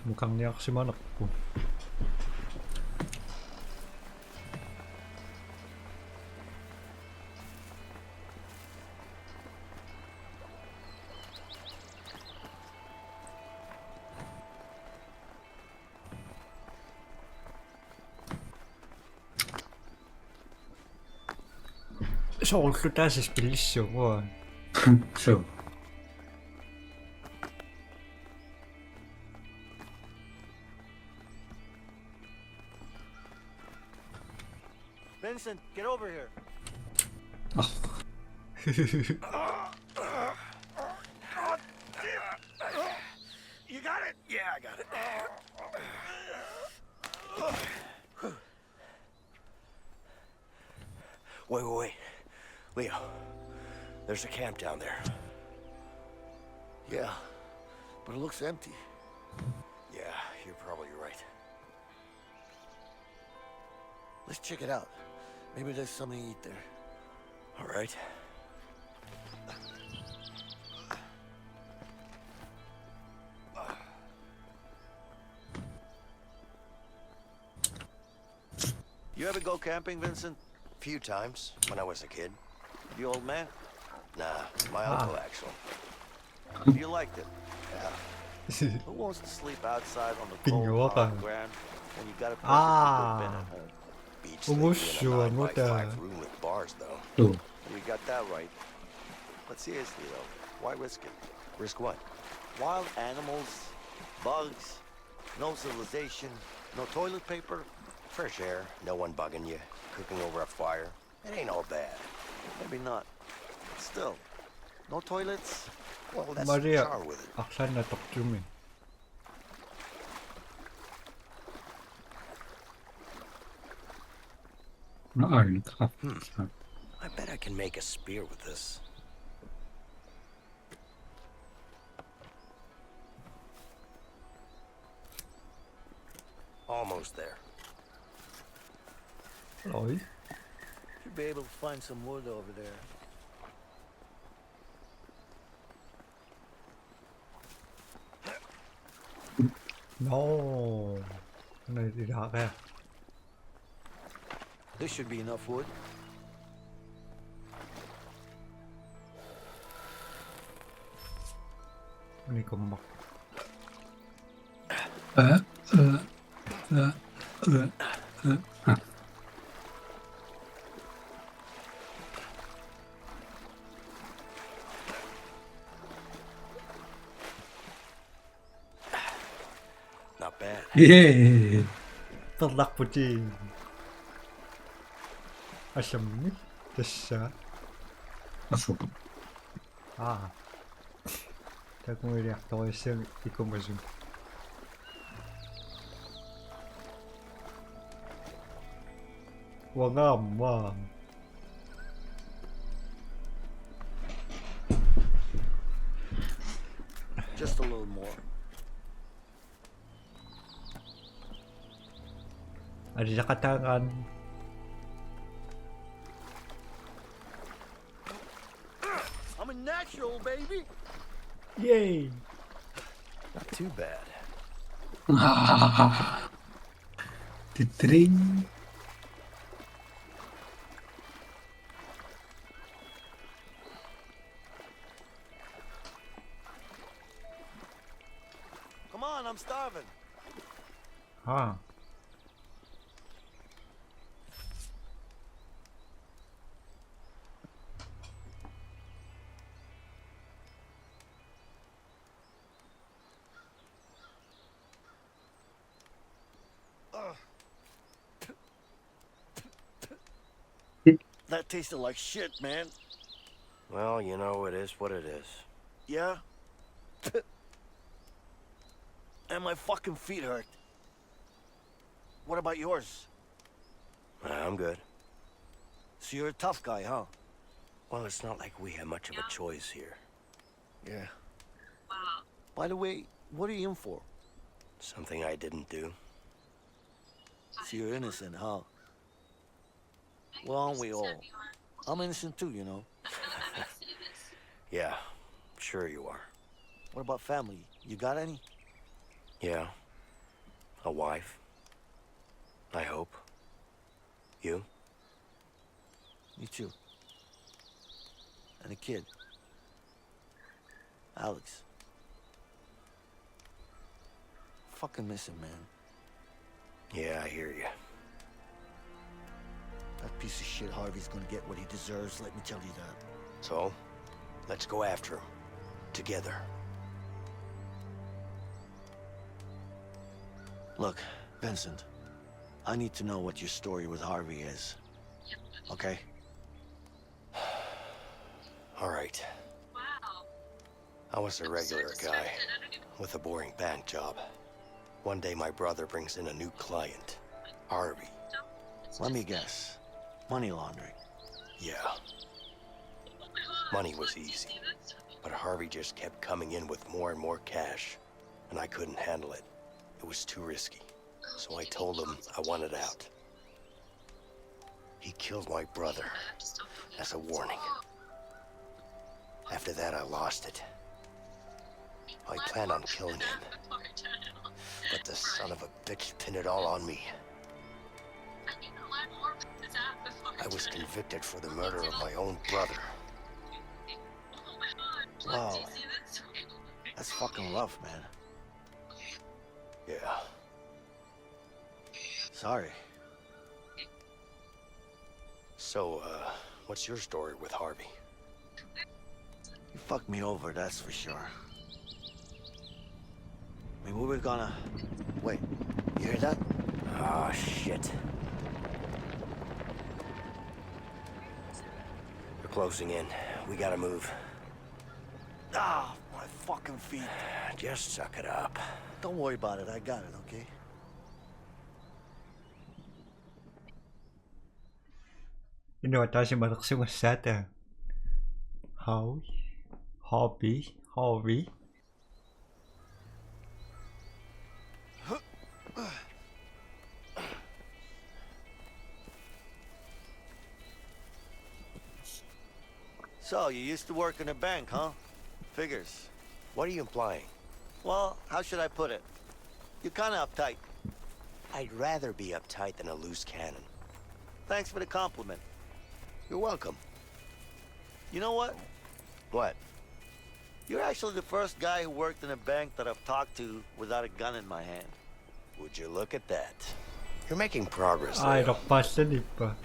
Mukhang niyak si Manok po. Soolko tässä pelissä vaan? Sure. Vincent, get over here. You got it? Yeah, I got it. Wait. Leo, there's a camp down there. Yeah, but it looks empty. Yeah, you're probably right. Let's check it out. Maybe there's something to eat there. All right. You ever go camping, Vincent? A few times when I was a kid. The old man? Nah, my uncle actually. You liked it? Yeah. Who wants to sleep outside on the Pingo cold, ka. hard ground when you got a perfectly good bed Ah. at home? Beach Almost sleeping in a sure, 9x5 but, room with bars though. True. We got that right. But seriously though, why risk it? Risk what? Wild animals, bugs, no civilization, no toilet paper. Fresh air, no one bugging you, cooking over a fire. It ain't all bad. Maybe not. But still, no toilets. Well, that's Maria, the charm with it. aksan na tokjumi. Iron cup. I bet I can make a spear with this. Almost there. Oj. Should be able to find some wood over there. No. Cái này thì đã kìa. This should be enough wood. Cái này còn mọc. Not bad. Yeah. طلق بوتي. أشمي. تشا. Asuk. Ah. Tak mo react ako sa ikomazum. Wagam. Just a little more. Ada sa katangan. I'm a natural, baby. Yay! Not too bad. Titring. Come on, I'm starving. Ah. That tasted like shit, man. Well, you know, it is what it is. Yeah? And my fucking feet hurt. What about yours? I'm good. So you're a tough guy, huh? Well, it's not like we have much of a choice here. Yeah. By the way, what are you in for? Something I didn't do. So you're innocent, huh? Well, aren't we all? I'm innocent too, you know. Yeah, sure you are. What about family? You got any? Yeah, A wife. I hope. You? Me too. And a kid. Alex. Fucking miss him, man. Yeah, I hear you. That piece of shit Harvey's gonna get what he deserves, let me tell you that. So, let's go after him. Together. Look, Vincent, I need to know what your story with Harvey is. Okay? All right. I was a regular guy with a boring bank job. One day my brother brings in a new client, Harvey. Let me guess. Money laundering. Yeah. Money was easy, but Harvey just kept coming in with more and more cash, and I couldn't handle it. It was too risky, so I told him I wanted out. He killed my brother as a warning. After that, I lost it. I planned on killing him, but the son of a bitch pinned it all on me. I was convicted for the murder of my own brother. Wow. That's fucking rough, man. Yeah. Sorry. So, what's your story with Harvey? You fucked me over, that's for sure. I mean, we were gonna... Wait, you hear that? Ah, shit. They're closing in. We gotta move. Ah, my fucking feet. Just suck it up. Don't worry about it, I got it, okay? 이거 다시 말하고 싶었다. Harvey. So, you used to work in a bank, huh? Figures. What are you implying? Well, how should I put it? You're kinda uptight. I'd rather be uptight than a loose cannon. Thanks for the compliment. You're welcome. You know what? What? You're actually the first guy who worked in a bank that I've talked to without a gun in my hand. Would you look at that? You're making progress, 아, Leo. 이렇게 봤으니까.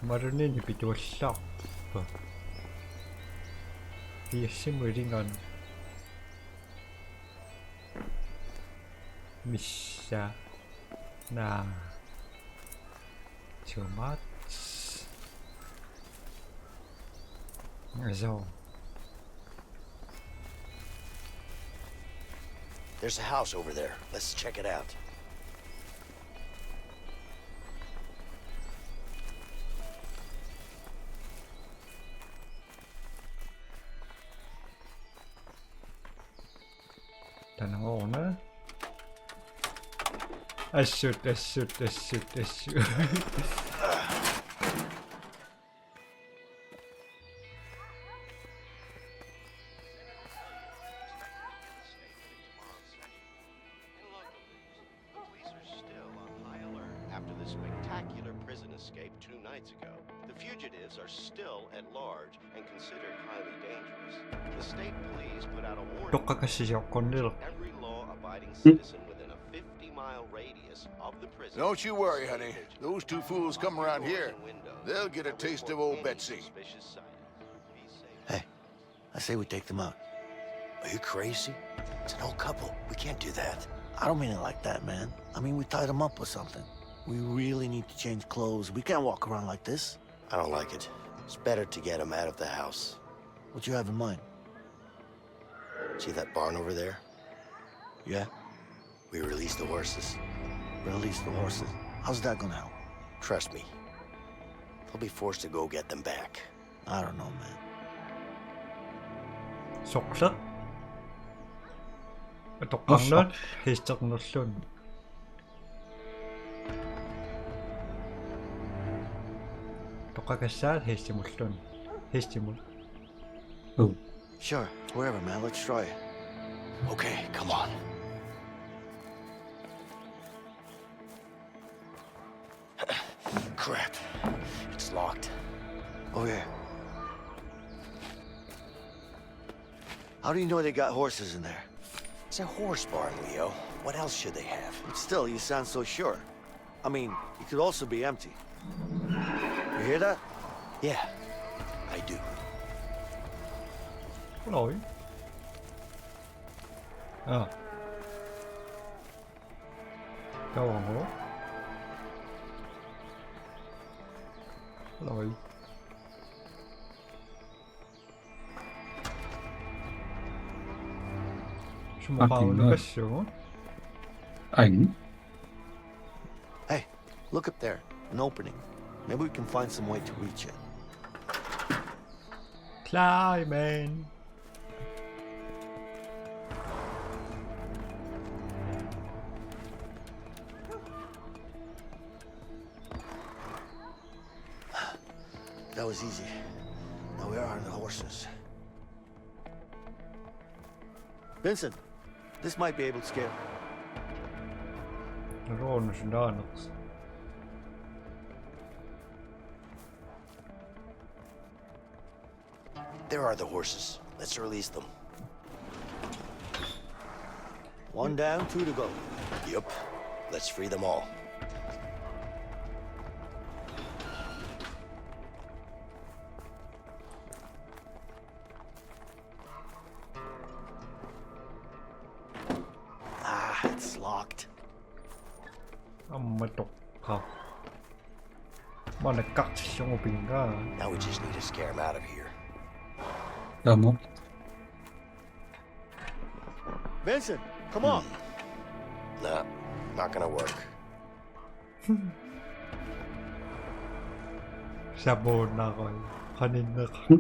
말은 비디오 싹. 이 시무링은 미샤 나 주맛 그래서 There's a house over there. Let's check it out. 다는 오늘 아슛 After the spectacular prison escape 2 nights ago, the fugitives are still at large and considered highly dangerous. The state police put out a warning 똑같이셨건들 to every law-abiding citizen within a 50-mile radius of the prison. Don't you worry, honey. Those two fools come around here. They'll get a taste of old Betsy. Hey, I say we take them out. Are you crazy? It's an old couple. We can't do that. I don't mean it like that, man. I mean, we tied them up or something. We really need to change clothes. We can't walk around like this. I don't like it. It's better to get them out of the house. What you have in mind? See that barn over there? Yeah? We release the horses. Release the horses. How's that gonna help? Trust me. They'll be forced to go get them back. I don't know, man. 속삭 똑같는 해적 노선 똑같이 해시물론 해시물 Sure, wherever, man. Let's try it. Okay, come on. Crap. It's locked. Okay. How do you know they got horses in there? It's a horse barn, Leo. What else should they have? But still, you sound so sure. I mean, it could also be empty. You hear that? Yeah, I do. Lỗi. À. Đâu còn hố. Lỗi. શું À, mà thì nó nơi. cái sướng. Ảnh. Hey, look up there. An opening. Maybe we can find some way to reach it. Climb man. That was easy. Now where are the horses? Vincent, this might be able to scale. Ron Ždanos. There are the horses. Let's release them. One down, two to go. Yup. Let's free them all. Ah, it's locked. Mà tục hả? Mà nó cắt trong một bình ra. Now we just need to scare them out of here. Ra một. Vincent, come on. Nah, not gonna work. Sabo na rồi. Kanina ka.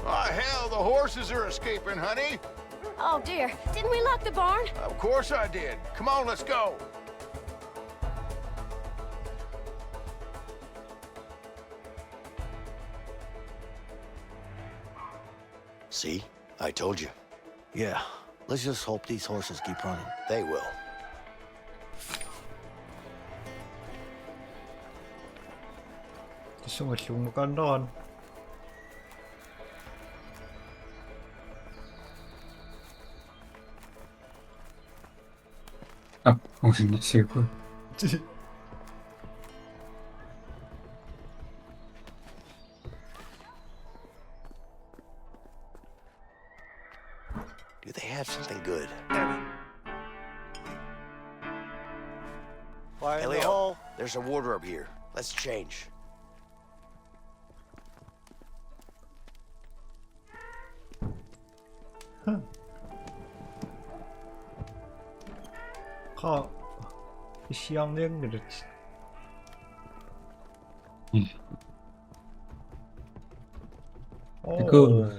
Ah, hell, the horses are escaping, honey. Oh dear, didn't we lock the barn? Of course I did. Come on, let's go. See? I told you. Yeah, let's just hope these horses keep running. They will. Xong xuống một con đòn. 아, 정신 차리고. Do they have something good? Fire Hey, in the Leo, hole. there's a wardrobe here. Let's change. Ka isyanlayan gerek. 이거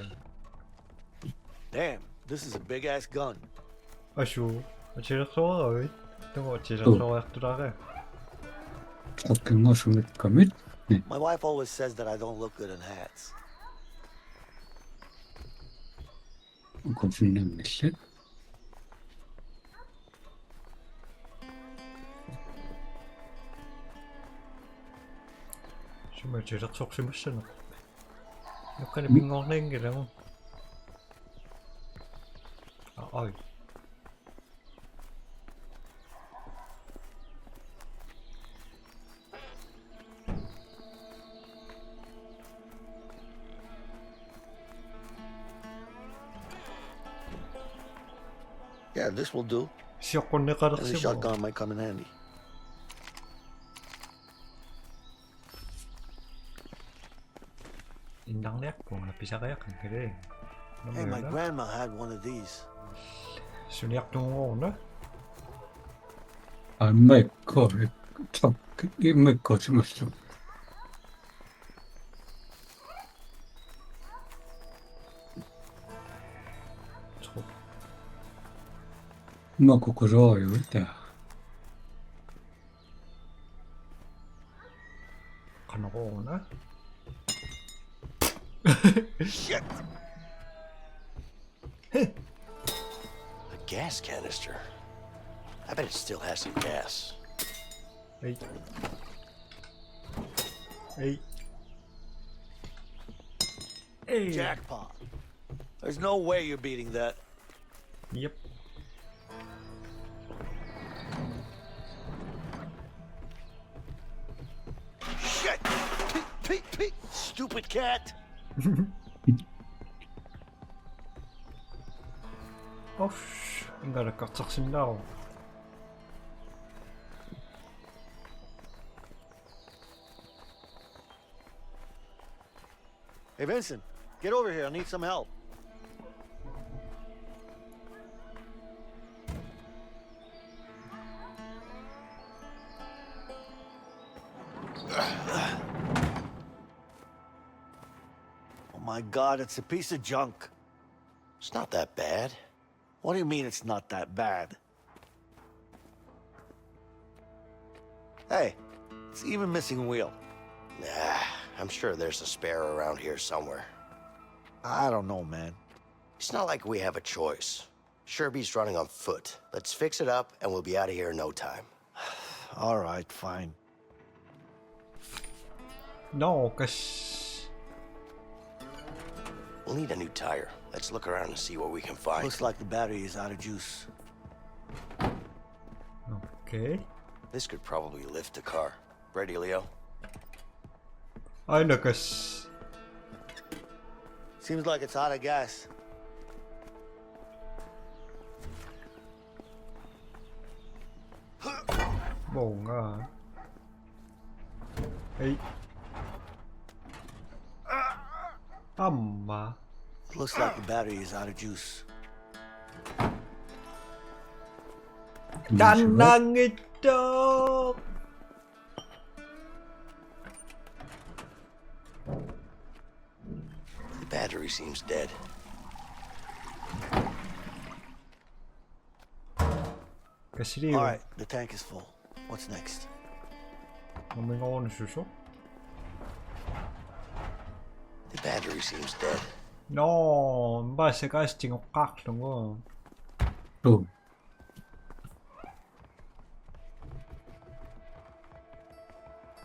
Damn, this is a big ass gun. Aşu. Açırak soğuk rồi. Đúng rồi, chỉ là Ừ. soğuk ra cái. 어떤 것을 까면 My wife always says that I don't look good in hats. 거짓말 냈어. Chứ mà chỉ rất sốc xí mất sinh. Nó cái này bị ngon lên kìa đúng không? Ôi. Yeah, this will do. Siok con nước rất And the xí. shotgun might come in handy. 인당 약봉 나 비자가 약한 그래. Hey, my grandma had one of these. 순약 동호 nữa. 안메 거 이메 거짓말 좀. 뭐 그거로요, 일단. か나오나? Shit! A gas canister. I bet it still has some gas. 에이. 에이. 에이. Jackpot. There's no way you're beating that. Yep. Shit! Pete! Stupid cat! 어씨, 인간을 깍짝 신다고. Hey, Vincent, get over here. I need some help. Oh my God, it's a piece of junk. It's not that bad. What do you mean it's not that bad? Hey, it's even missing a wheel. Nah, I'm sure there's a spare around here somewhere. I don't know, man. It's not like we have a choice. Sherby's running on foot. Let's fix it up and we'll be out of here in no time. All right, fine. No, cause We'll need a new tire. Let's look around and see what we can find. Looks like the battery is out of juice. okay. This could probably lift the car. Ready, Leo? I know, cause Seems like it's out of gas. 뭔가. 에이. 엄마. Looks like the battery is out of juice. 난낭했죠. The battery seems dead. 그시리요. All right, the tank is full. What's next? 뭔가 오는 수소? The battery seems dead. No, base casting of 거. 또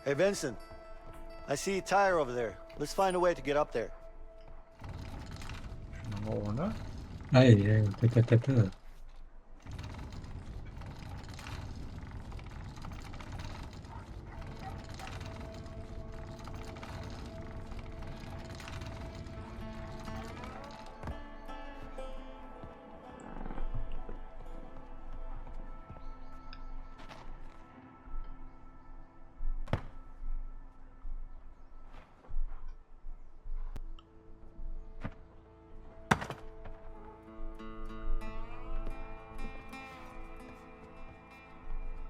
Hey, Vincent. I see a tire over there. Let's find a way to get up there. 오나? 아예 됐다.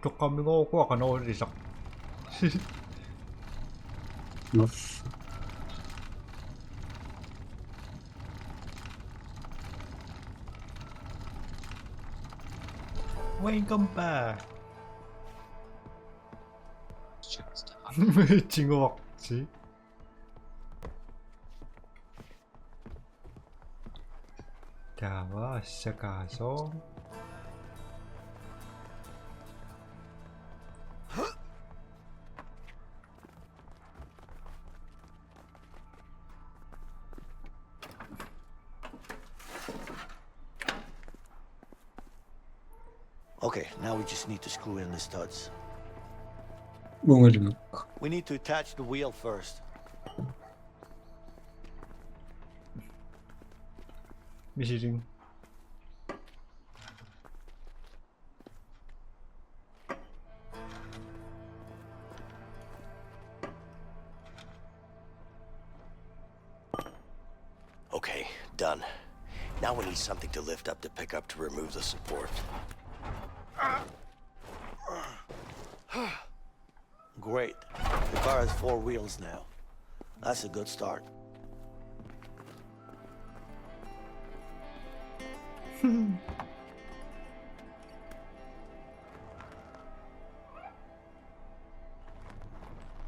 독감이고 꼬아가 어디서? 노스 Welcome back. 징어 먹지. 자, 시작해서. Okay, now we just need to screw in the studs. 멍을 좀 넣고 We need to attach the wheel first. 미시링. Okay, done. Now we need something to lift up the pickup to remove the support. Great. The car has 4 wheels now. That's a good start.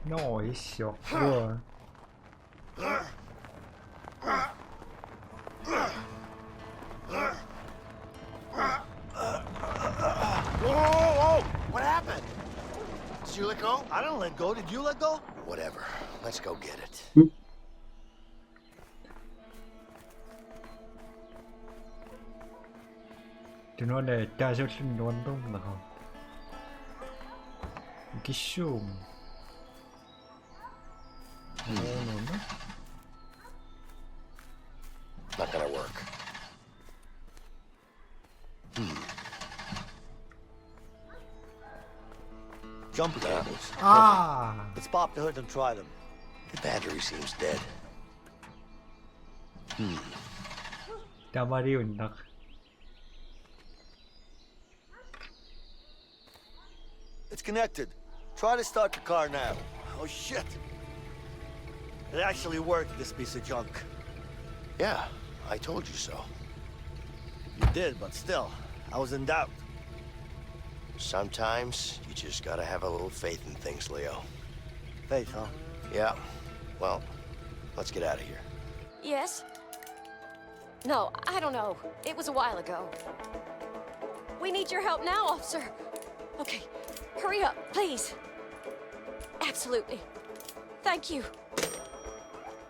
Nice, jag får. Whoa! What happened? Did you let go? I didn't let go. Did you let go? Whatever. Let's go get it. Du når det der så sådan rundt om der har. Gishum. No. Not gonna work. Jumper cables. Ah! Let's pop the hood and try them. The battery seems dead. Der var det jo nok. It's connected. Try to start the car now. Oh shit! It actually worked, this piece of junk. Yeah, I told you so. You did, but still, I was in doubt. Sometimes you just gotta have a little faith in things, Leo. Faith, huh? Yeah. Well, let's get out of here. Yes? No, I don't know. It was a while ago. We need your help now, officer. Okay, hurry up, please. Absolutely. Thank you.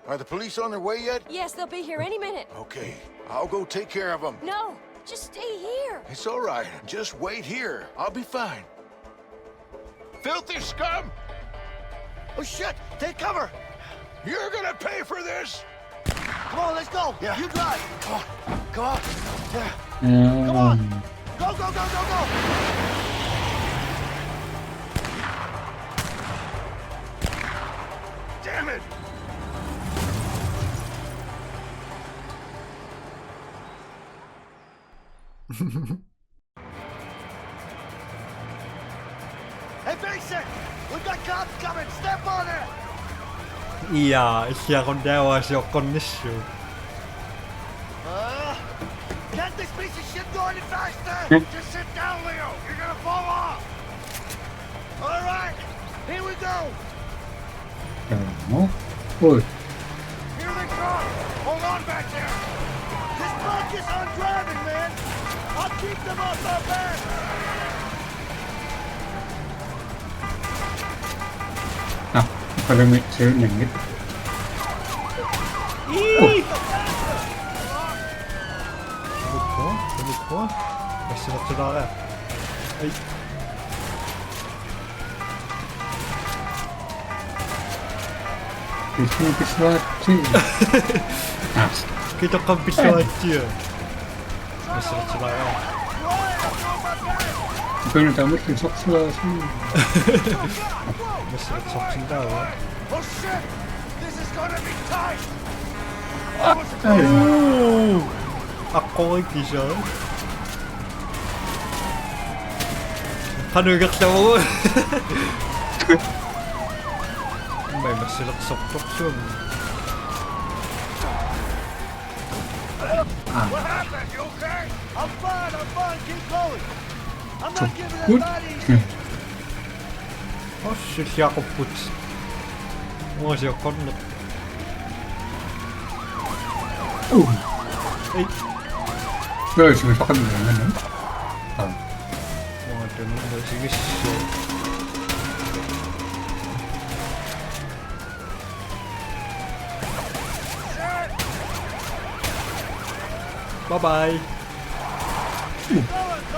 Are the police on their way yet? Yes, they'll be here any minute. Okay, I'll go take care of them. No, just stay here. It's all right. Just wait here. I'll be fine. Filthy scum! Oh shit! Take cover! You're gonna pay for this! Come on, let's go! Yeah. You drive! Come on, come on. Yeah. Come on! Go, go, go, go, go! Damn it! Hey, Basic! We got cops coming! Step on it! Ja, jag konderar så konnissu. Can't this piece of shit go any faster? Just sit down, Leo! You're gonna fall off! All right, here we go! Ja. Oj. Here they come! Hold on back there! Just focus on driving, man! I'll keep them off our back! Ah, pada make sure langit. På. Jag ser att det där är. Ej. Itu sesuatu. Ah, Kita kan bisa aja. Jag ser att det där är. bukan tamu itu sesuatu. Jag ser att saken där är. Oh shit! This is gonna be tight! Ako ikke siya. Panugat lang ako. May masilak-sok-tok yun. What happened? You okay? I'm fine. Keep going. I'm not giving that Good. body easy. Oh shit, siya ako puts. Oo, siya konnet. Ay, Rồi, chúng ta cần người nữa. mga ganun na. Sige, siya. Bye-bye. Come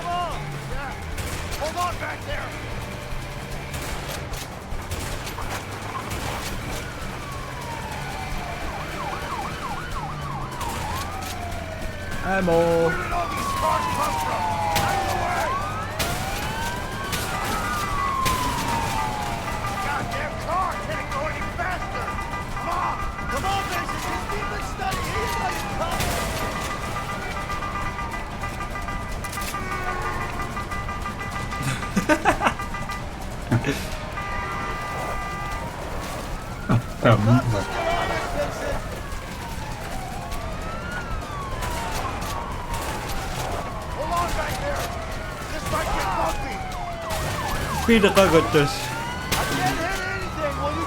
on. Yeah. Hold on back there. Ammo. Where did all these cars come from? Out of the way! Goddamn car can't go any faster! Come on, Mason! Just keep it steady! Here you go, you cop! Tamu. Hold on back there! This might get bumpy! Pinakagat tas. I can't hit anything! Will you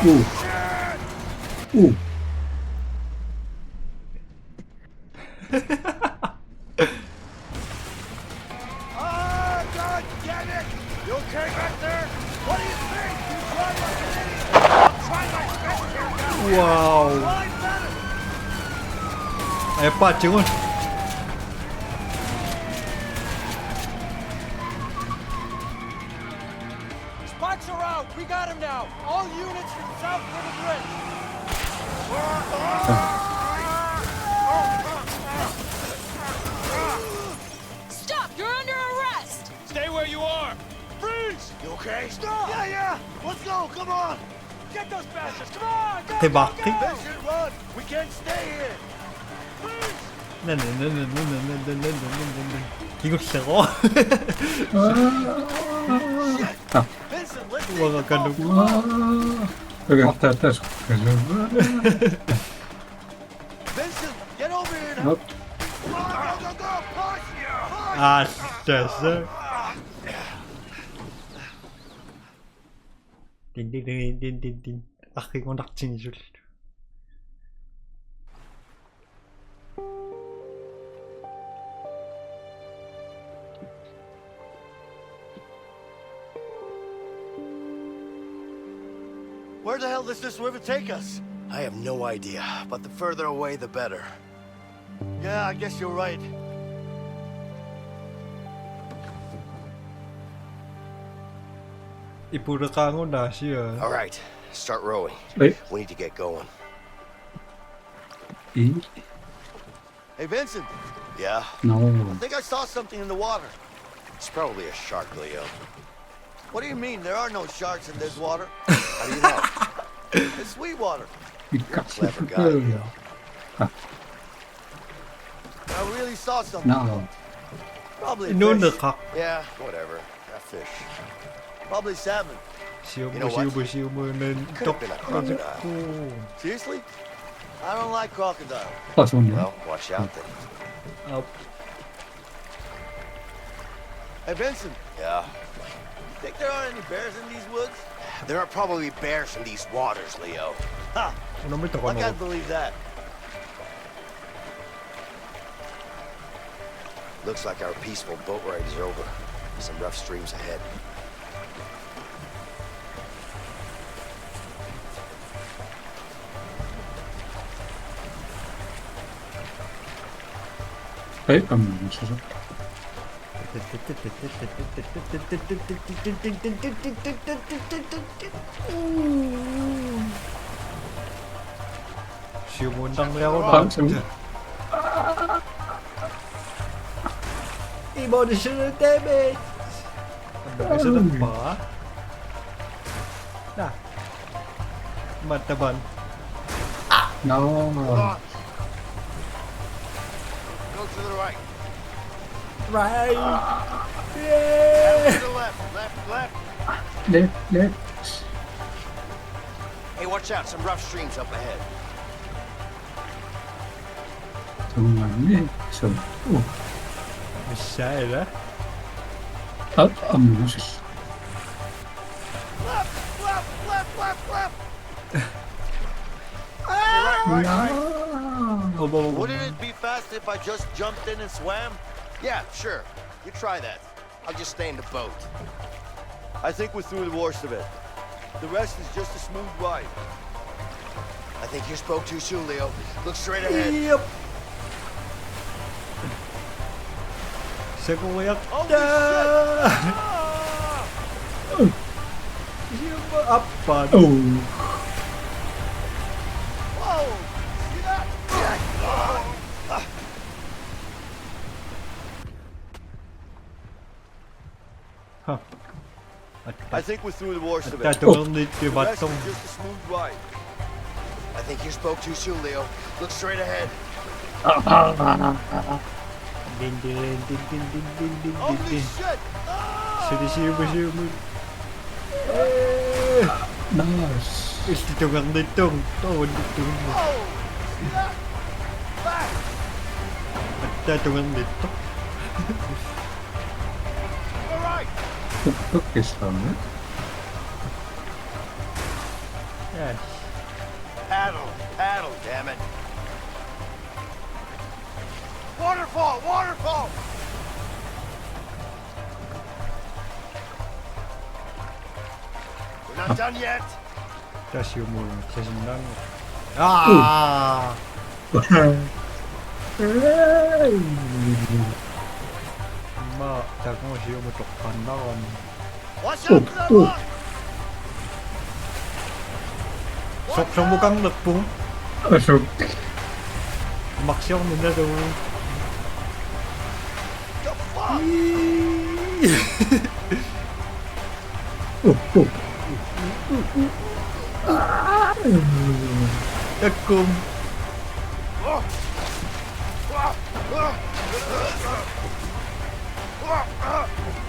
오. 오. Ah, God damn it! You okay back there? What do you think? You drive like an idiot! I'm trying my best here now! 와우. Fine, better! 에빠 지금 Spots are out. We got him now. All units from South River Bridge. Stop! You're under arrest! Stay where you are. Freeze! You okay? Stop! Yeah, yeah! Let's go! Come on! Get those bastards. Come on. Go, 대박. go, go. Vincent, run! We can't stay here! 이거 세고 Vincent, let's take the 와가가는 boat! 와. 여기 왔다 갔다 해서. 그래서. Vincent, get over here now! 어? Come on, go, go, go! Push! Push! 아 진짜 딘딘딘딘딘딘 아 이거 낙진이 줄 Where the hell does this river take us? I have no idea, but the further away, the better. Yeah, I guess you're right. 이 부르강은 나시야 All right, start rowing. 네. We need to get going. 이. Hey, Vincent, Yeah, No. I think I saw something in the water. it's probably a shark, Leo. What do you mean? There are no sharks in this water. How do you know? It's sweet water. 이 Clever guy, Leo. I really saw something. No. Probably a 이놈의 fish. 각 Yeah, whatever. A fish. Probably salmon. 시우무 You know what? 시우무는 Could've been a crocodile. 똑같고 Seriously? I don't like crocodile. 아, 좋네. Well, watch out then. 아 Hey, Vincent, Yeah. you think there are any bears in these woods? There are probably bears in these waters, Leo. Ha! 이놈의 I 떡하노 can't believe that. Looks like our peaceful boat ride is over. Some rough streams ahead. 에? 멈춰서. 시우무 당ля고 방금. Emotional damage. Emotional apa? Nah. Mata ban. No. Go to the right. Right. To Yeah. the left. Left. 네, 네. Hey, watch out. Some rough streams up ahead. 정말네. 저. 오. Michelle. 아, 안 멈췄어. Left! Wouldn't it be fast if I just jumped in and swam? Yeah, sure. You try that. I'll just stay in the boat. I think we're through the worst of it. The rest is just a smooth ride. I think you spoke too soon, Leo. Look straight ahead. Yep. Segoyak. Holy Siapa apa? 오. Whoa! See that? Huh. I think we're through the worst of At it. doon ni The rest batong. is just a smooth ride. I think you spoke too soon, Leo. Look straight ahead. Din din din din din din din Holy din. shit! Sini siapa? 나이스. Dito ang ditong. Tuon ditong. Whoa! See that? Back! At datong ang dito. All right. 뚝뚝 계시다네. 야, Paddle, paddle, damn it. Waterfall, waterfall. We're not done yet. 자시움을 계신다는 거. 아, 엄마 자궁을 시험을 쪽 반나간. Watch out for that rock. Sọc trong một căn lực bún 저, mặc xong mình ra rồi. The fuck? Đất cung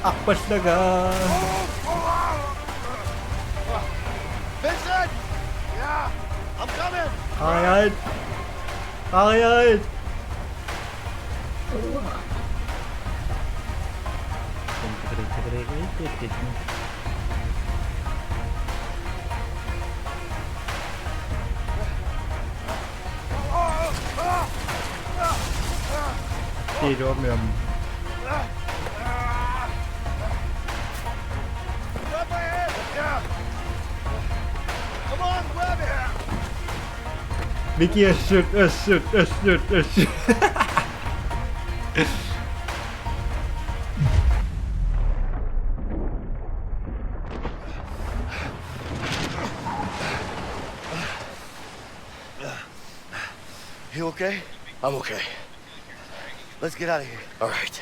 Akbas daga. Vincent! Yeah, I'm coming. Ai ơi, ai ơi. 이러면 Grab my hand. Yeah. Come on, grab it. Mickey shoot. You okay? I'm okay. Let's get out of here. All right.